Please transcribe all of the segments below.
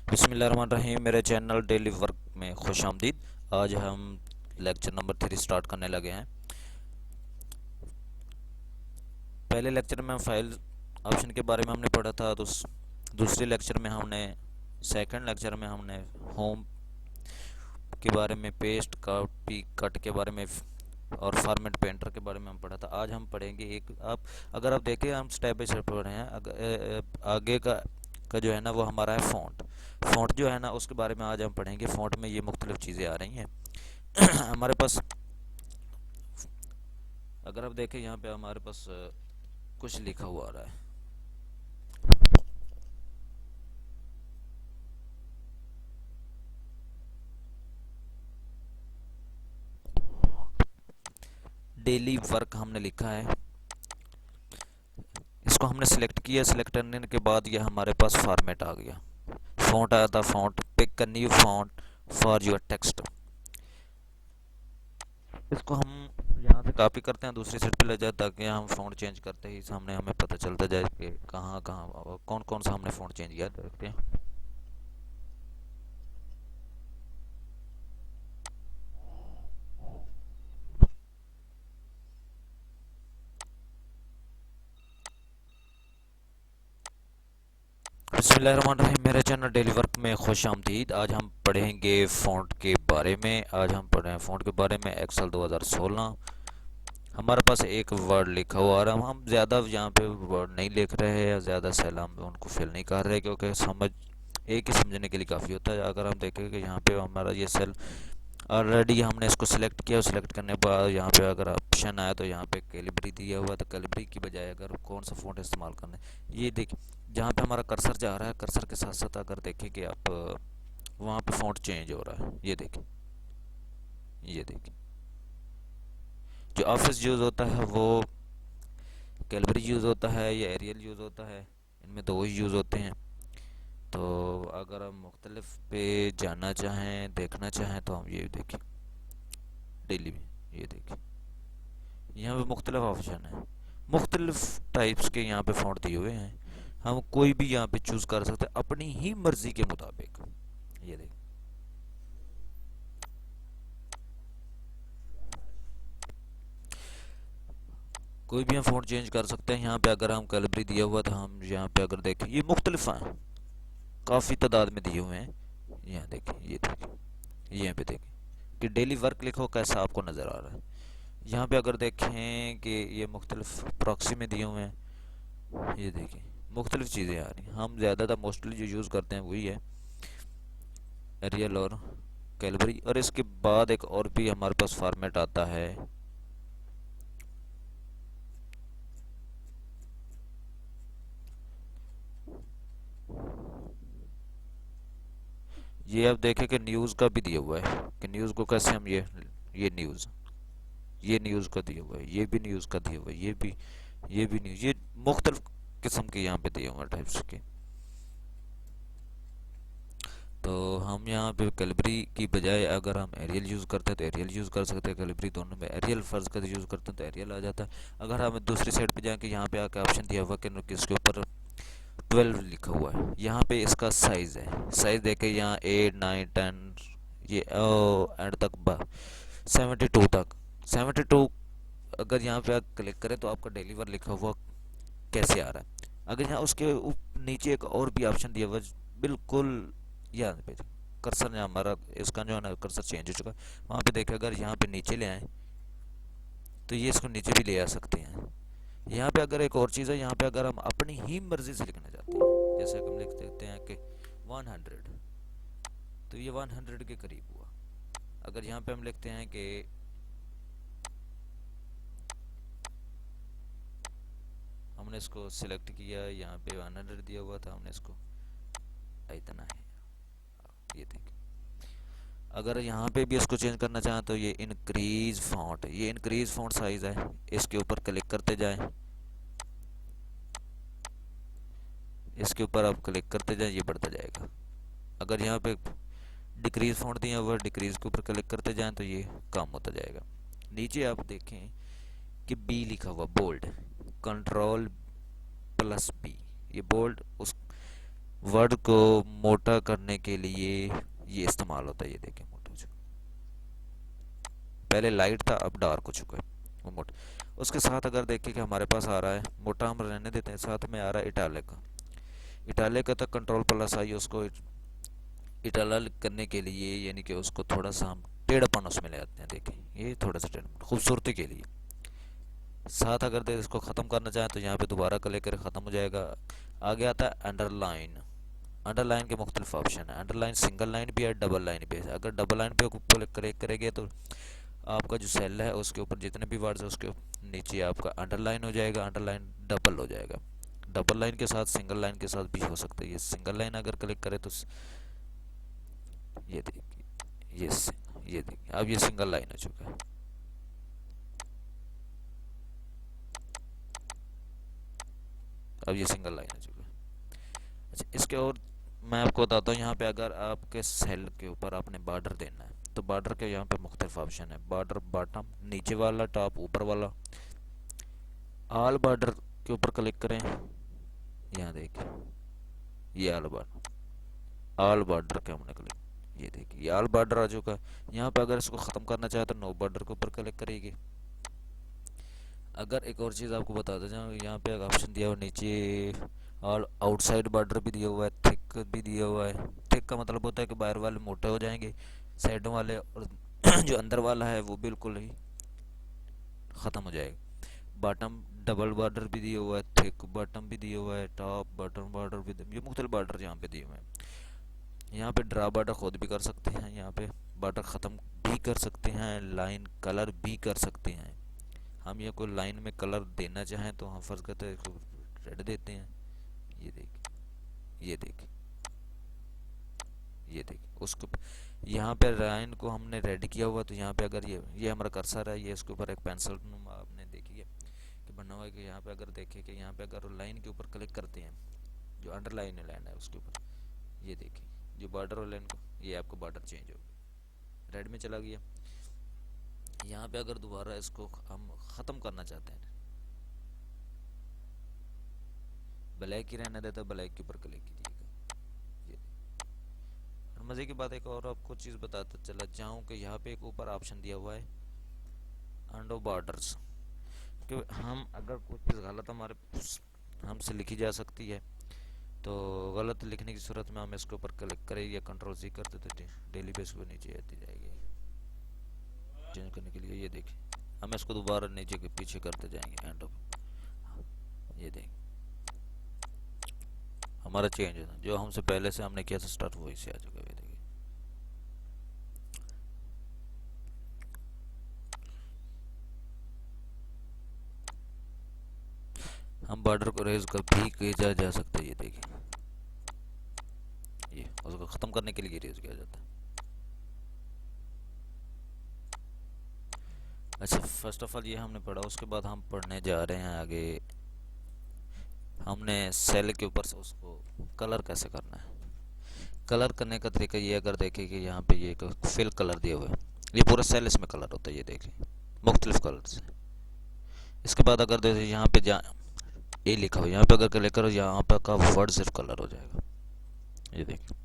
बिस्मिल्लाहिर्रहमानिर्रहीम। मेरे channel daily work में खुश आमदीद। आज हम लेक्चर नंबर 3 स्टार्ट करने लगे हैं। पहले लेक्चर में हम फाइल ऑप्शन के बारे में हमने पढ़ा था। दूसरे लेक्चर में हमने सेकंड लेक्चर में हमने होम के बारे में, पेस्ट कॉपी कट के बारे में और फॉर्मेट पेंटर के बारे में हम पढ़ा था। आज हम पढ़ेंगे एक आप अगर आप देखें हम स्टेप बाय स्टेप पढ़ रहे हैं। आगे का जो है ना वो हमारा है फ़ॉन्ट। फ़ॉन्ट जो है ना उसके बारे में आज हम पढ़ेंगे। फ़ॉन्ट में ये मुख्तलिफ़ चीज़ें आ रही हैं हमारे पास। अगर आप देखें यहाँ पे हमारे पास कुछ लिखा हुआ आ रहा है। डेली वर्क हमने लिखा है, इसको हमने सिलेक्ट किया। सिलेक्ट करने के बाद ये हमारे पास फॉर्मेट आ गया। फ़ॉन्ट आया था, font pick a new font for your text. इसको हम यहाँ से कॉपी करते हैं, दूसरी साइड पे ले जाए ताकि हम फ़ॉन्ट चेंज करते ही सामने हमें पता चलता जाए कि कहाँ कहाँ कौन कौन सा हमने फ़ॉन्ट चेंज किया। देखते हैं। बिस्मिल्लाहिर्रहमानिर्रहीम। मेरे चैनल डेली वर्क में खुश आमदीद। आज हम पढ़ेंगे फ़ॉन्ट के बारे में। आज हम पढ़ रहे हैं फ़ॉन्ट के बारे में। एक्सेल 2016। हमारे पास एक वर्ड लिखा हुआ और हम ज़्यादा यहाँ पे वर्ड नहीं लिख रहे हैं या ज़्यादा सेल हम उनको फिल नहीं कर रहे, क्योंकि समझ एक ही समझने के लिए काफ़ी होता है। अगर हम देखें कि यहाँ पे हमारा ये सेल ऑलरेडी हमने इसको सिलेक्ट किया, सिलेक्ट करने के बाद यहाँ पे अगर ऑप्शन आया तो यहाँ पे कैलिबरी दिया हुआ है, तो कैलिबरी की बजाय अगर कौन सा फ़ॉन्ट इस्तेमाल करना है ये देखिए। जहाँ पे हमारा कर्सर जा रहा है, कर्सर के साथ साथ अगर देखें कि आप वहाँ पे फ़ॉन्ट चेंज हो रहा है। ये देखिए, ये देखिए। जो ऑफिस यूज़ होता है वो कैलबरी यूज़ होता है या एरियल यूज़ होता है, इनमें दो ही यूज़ होते हैं। तो अगर हम मुख्तलिफ पे जाना चाहें, देखना चाहें, तो हम ये देखिए डेली में, ये देखिए यहाँ पे मुख्तलिफ ऑप्शन है। मुख्तलिफ टाइप्स के यहाँ पे फ़ॉन्ट दिए हुए हैं। हम कोई भी यहाँ पे चूज़ कर सकते हैं अपनी ही मर्ज़ी के मुताबिक। ये देखिए, कोई भी हम फ़ॉन्ट चेंज कर सकते हैं। यहाँ पे अगर हम कैलबरी दिया हुआ था, हम यहाँ पे अगर देखें ये मुख्तलिफ हैं, काफ़ी तादाद में दिए हुए हैं। यहाँ देखिए, ये देखिए, यहाँ पे देखें कि डेली वर्क लिखो कैसा आपको नज़र आ रहा है। यहाँ पे अगर देखें कि ये मुख्तलिफ प्रॉक्सी में दिए हुए हैं। ये देखिए मुख्तलिफ चीज़ें आ रही हैं। हम ज़्यादातर मोस्टली जो यूज़ करते हैं वही है एरियल और कैलबरी। और इसके बाद एक और भी हमारे पास फॉर्मेट आता है। ये आप देखें कि न्यूज़ का भी दिया हुआ है कि न्यूज़ को कैसे हम ये न्यूज़, ये न्यूज़ का दिया हुआ है, ये भी न्यूज़ का दिया हुआ है, ये भी न्यूज़, ये मुख्तलिफ किस्म के यहाँ पे दिए हुए हैं टाइप्स के। तो हम यहाँ पे कैलबरी की बजाय अगर हम एरियल यूज़ करते हैं तो एरियल यूज़ कर सकते हैं। कैलबरी दोनों में एरियल फ़र्ज़ का यूज़ करते हैं तो एरियल आ जाता है। अगर हम दूसरी साइड पे जाएँ कि यहाँ पे आके ऑप्शन दिया हुआ कि इसके ऊपर 12 लिखा हुआ है, यहाँ पे इसका साइज़ है। साइज़ देखे यहाँ 8 9 10 ये एंड तक 72 तक 72। अगर यहाँ पे आप क्लिक करें तो आपका डिलीवर लिखा हुआ कैसे आ रहा है। अगर यहाँ उसके नीचे एक और भी ऑप्शन दिया हुआ है, बिल्कुल यहाँ पे कर्सर ने हमारा इसका जो है ना कर्सर चेंज हो चुका है। वहाँ पे देखें अगर यहाँ पे नीचे ले आए तो ये इसको नीचे भी ले आ सकते हैं। यहाँ पे अगर एक और चीज़ है, यहाँ पे अगर हम अपनी ही मर्ज़ी से लिखना चाहते हैं, जैसे हम लिख सकते हैं कि 100, तो ये 100 के करीब हुआ। अगर यहाँ पे हम लिखते हैं कि हमने इसको सिलेक्ट किया, यहाँ पे 100 दिया हुआ था, हमने इसको इतना है, ये देखिए। अगर यहाँ पे भी इसको चेंज करना चाहें तो ये इंक्रीज फॉन्ट, ये इंक्रीज फॉन्ट साइज है, इसके ऊपर क्लिक करते जाएं। इसके ऊपर आप क्लिक करते जाएं, ये बढ़ता जाएगा। अगर यहाँ पे डिक्रीज फॉन्ट दिया हुआ, डिक्रीज के ऊपर क्लिक करते जाएं तो ये कम होता जाएगा। नीचे आप देखें कि बी लिखा हुआ बोल्ड, कंट्रोल प्लस बी, ये बोल्ड उस वर्ड को मोटा करने के लिए ये इस्तेमाल होता है। ये देखिए मोटा हो चुका, पहले लाइट था अब डार्क हो चुका है, वो मोटा। उसके साथ अगर देखें कि हमारे पास आ रहा है मोटा, हम रहने देते हैं, साथ में आ रहा है इटालिक का। इटालिक का तक कंट्रोल प्लस आई, उसको इटालिक करने के लिए यानी कि उसको थोड़ा सा हम टेढ़ापन उसमें ले आते हैं। देखिए ये थोड़ा सा टेढ़ा खूबसूरती के लिए। साथ अगर दे इसको ख़त्म करना चाहें तो यहाँ पे दोबारा क्लिक करें, ख़त्म हो जाएगा। आगे आता है अंडरलाइन। अंडरलाइन के मुख्तलिफ ऑप्शन है। अंडरलाइन सिंगल लाइन भी है, डबल लाइन भी है। अगर डबल लाइन पे क्लिक करेंगे तो आपका जो सेल है उसके ऊपर जितने भी वर्ड्स है उसके नीचे आपका अंडरलाइन हो जाएगा, अंडरलाइन डबल हो जाएगा। डबल लाइन के साथ सिंगल लाइन के साथ भी हो सकता है। ये सिंगल लाइन अगर क्लिक करें तो ये देखिए, ये देखिए अब ये सिंगल लाइन हो चुका है। अब ये सिंगल लाइन हो चुका है। अच्छा, इसके और मैं आपको बताता हूँ, यहाँ पे अगर आपके सेल के ऊपर आपने बॉर्डर देना है तो बॉर्डर के यहाँ पे मुख्तलिफ ऑप्शन है। बॉर्डर बॉटम, नीचे वाला, टॉप, ऊपर वाला। ऑल बॉर्डर के ऊपर क्लिक करें, यहाँ देखिए ये ऑल बॉर्डर के हमने क्लिक, ये देखिए ये ऑल बॉर्डर आ चुका है। यहाँ पे अगर इसको ख़त्म करना चाहे तो नो बॉर्डर के ऊपर क्लिक करेगी। अगर एक और चीज़ आपको बताता जाऊँ, यहाँ पे ऑप्शन दिया हुआ नीचे और आउटसाइड बॉर्डर भी दिया हुआ है, थिक भी दिया हुआ है। थिक का मतलब होता है कि बाहर वाले मोटे हो जाएंगे, साइडों वाले, और जो अंदर वाला है वो बिल्कुल ही ख़त्म हो जाएगा। बॉटम डबल बॉर्डर भी दिया हुआ है, थिक बॉटम भी दिया हुआ है, टॉप बॉटम बॉर्डर भी, ये मुख्तलिफ बॉर्डर यहाँ पे दिए हुए हैं। यहाँ पे ड्रा बॉर्डर खुद भी कर सकते हैं, यहाँ पे बॉर्डर ख़त्म भी कर सकते हैं, लाइन कलर भी कर सकते हैं। हम ये कोई लाइन में कलर देना चाहें तो हम फर्ज करते हैं रेड देते हैं। ये देखिए, ये देखिए, ये देखिए उसको यहाँ पे लाइन को हमने रेड किया हुआ, तो यहाँ पे अगर ये हमारा कर्सर है, ये इसके ऊपर एक पेंसिल आपने देखी है कि बना हुआ है कि यहाँ पे अगर देखें कि यहाँ पे अगर लाइन के ऊपर क्लिक करते हैं, जो अंडरलाइन लाइन है उसके ऊपर, ये देखिए जो बॉर्डर वाला लाइन को, ये आपको बॉर्डर चेंज हो गया, रेड में चला गया। यहाँ पे अगर दोबारा इसको हम ख़त्म करना चाहते हैं, ब्लैक ही रहने देता, ब्लैक के ऊपर क्लिक कीजिएगा। ये और मज़े की बात एक और आपको चीज़ बताता चला जाऊँ कि यहाँ पे एक ऊपर ऑप्शन दिया हुआ है अंडो बॉर्डर्स, कि हम अगर कोई चीज़ गलत हमारे हमसे लिखी जा सकती है तो गलत लिखने की सूरत में हम इसके ऊपर क्लिक करें या कंट्रोल सी कर देते थे, डेली बेस पे नीचे आती जाएगी चेंज करने के लिए। ये देखिए हम इसको दोबारा नीचे के पीछे करते जाएंगे एंड ऑफ, ये देखिए हमारा चेंज है, जो हमसे पहले से हमने किया था स्टार्ट वही से आ चुका है। देखिए हम बॉर्डर को रेज कर भी किया जा सकता है। ये देखिए ये उसको ख़त्म करने के लिए रेज किया जाता है। अच्छा, फर्स्ट ऑफ ऑल ये हमने पढ़ा, उसके बाद हम पढ़ने जा रहे हैं आगे, हमने सेल के ऊपर से उसको कलर कैसे करना है। कलर करने का तरीका ये, अगर देखें कि यहाँ पे ये फिल कलर दिया हुआ है, ये पूरा सेल इसमें कलर होता है। ये देखिए मुख्तलिफ कलर से। इसके बाद अगर देखें यहाँ पे ए लिखा हुआ, यहाँ पे अगर क्लिक करो यहाँ पे का वर्ड सिर्फ कलर हो जाएगा। ये देखिए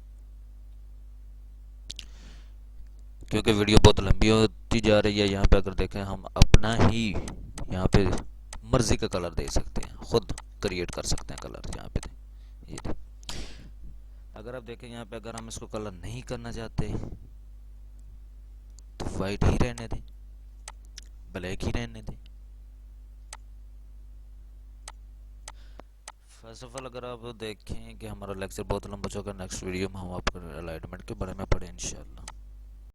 क्योंकि वीडियो बहुत लंबी होती जा रही है, यहाँ पे अगर देखें हम अपना ही यहाँ पे मर्जी का कलर दे सकते हैं, खुद क्रिएट कर सकते हैं कलर। यहाँ पे ये अगर आप देखें यहाँ पे अगर हम इसको कलर नहीं करना चाहते तो वाइट ही रहने दें, ब्लैक ही रहने दें। फर्स्ट ऑफ ऑल अगर आप देखें कि हमारा लेक्चर बहुत लंबा चौका, नेक्स्ट वीडियो में हम आपको अलाइनमेंट के बारे में पढ़ें इंशाल्लाह।